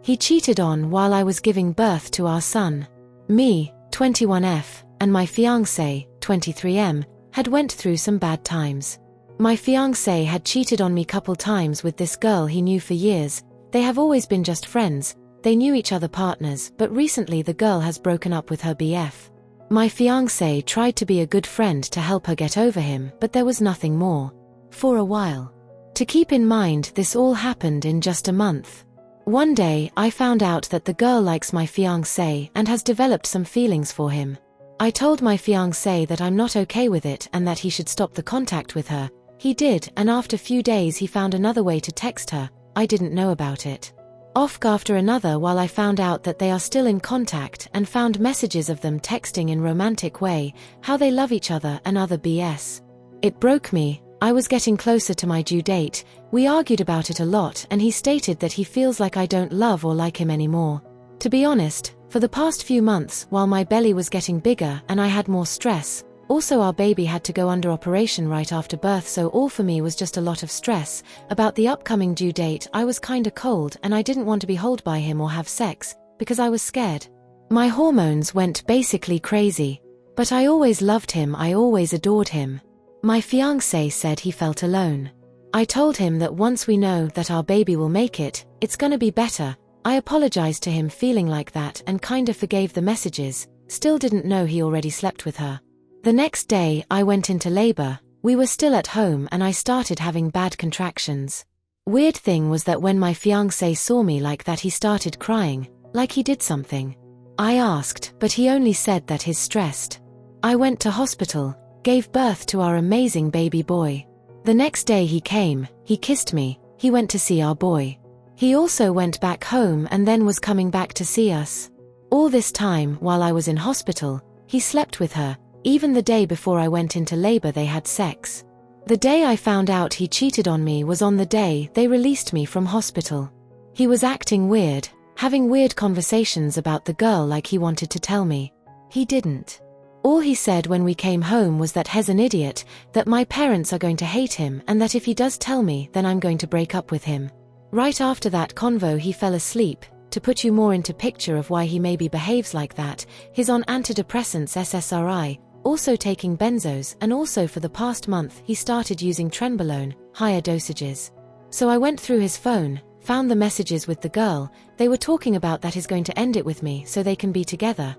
He cheated on while I was giving birth to our son. Me, 21F, and my fiancé, 23M, had went through some bad times. My fiancé had cheated on me couple times with this girl he knew for years. They have always been just friends, they knew each other partners, but recently the girl has broken up with her BF. My fiancé tried to be a good friend to help her get over him, but there was nothing more. For a while. To keep in mind, this all happened in just a month. One day, I found out that the girl likes my fiancé and has developed some feelings for him. I told my fiancé that I'm not okay with it and that he should stop the contact with her. He did, and after few days he found another way to text her. I didn't know about it. After another while I found out that they are still in contact and found messages of them texting in romantic way, how they love each other and other BS. It broke me. I was getting closer to my due date. We argued about it a lot and he stated that he feels like I don't love or like him anymore. To be honest, for the past few months, while my belly was getting bigger and I had more stress, also our baby had to go under operation right after birth, so all for me was just a lot of stress. About the upcoming due date, I was kinda cold and I didn't want to be held by him or have sex, because I was scared. My hormones went basically crazy. But I always loved him, I always adored him. My fiancé said he felt alone. I told him that once we know that our baby will make it, it's gonna be better. I apologized to him feeling like that and kinda forgave the messages, still didn't know he already slept with her. The next day, I went into labor. We were still at home and I started having bad contractions. Weird thing was that when my fiancé saw me like that, he started crying, like he did something. I asked, but he only said that he's stressed. I went to hospital, gave birth to our amazing baby boy. The next day he came, he kissed me, he went to see our boy. He also went back home and then was coming back to see us. All this time, while I was in hospital, he slept with her. Even the day before I went into labor they had sex. The day I found out he cheated on me was on the day they released me from hospital. He was acting weird, having weird conversations about the girl like he wanted to tell me. He didn't. All he said when we came home was that he's an idiot, that my parents are going to hate him and that if he does tell me then I'm going to break up with him. Right after that convo he fell asleep. To put you more into picture of why he maybe behaves like that, he's on antidepressants SSRI, also taking benzos, and also for the past month he started using trenbolone, higher dosages. So I went through his phone, found the messages with the girl, they were talking about that he's going to end it with me so they can be together.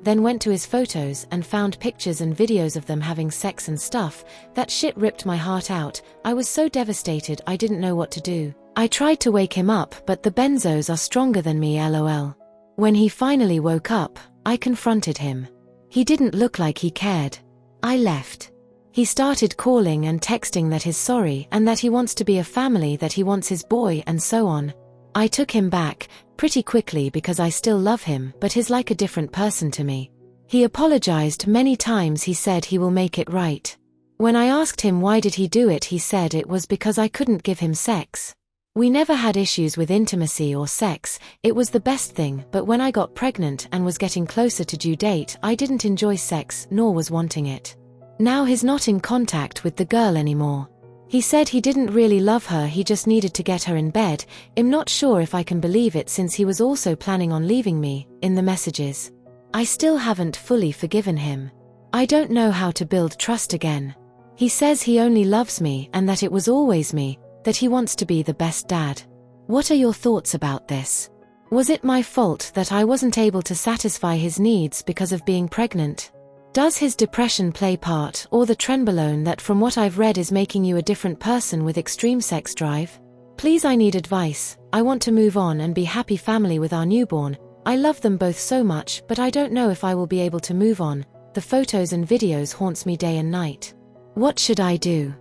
Then went to his photos and found pictures and videos of them having sex and stuff. That shit ripped my heart out. I was so devastated I didn't know what to do. I tried to wake him up, but the benzos are stronger than me, lol. When he finally woke up, I confronted him. He didn't look like he cared. I left. He started calling and texting that he's sorry and that he wants to be a family, that he wants his boy and so on. I took him back, pretty quickly because I still love him, but he's like a different person to me. He apologized many times, he said he will make it right. When I asked him why did he do it, he said it was because I couldn't give him sex. We never had issues with intimacy or sex, it was the best thing, but when I got pregnant and was getting closer to due date, I didn't enjoy sex, nor was wanting it. Now he's not in contact with the girl anymore. He said he didn't really love her, he just needed to get her in bed. I'm not sure if I can believe it since he was also planning on leaving me, in the messages. I still haven't fully forgiven him. I don't know how to build trust again. He says he only loves me and that it was always me, that he wants to be the best dad. What are your thoughts about this? Was it my fault that I wasn't able to satisfy his needs because of being pregnant? Does his depression play part, or the trenbolone that from what I've read is making you a different person with extreme sex drive? Please, I need advice. I want to move on and be happy family with our newborn. I love them both so much, but I don't know if I will be able to move on. The photos and videos haunts me day and night. What should I do?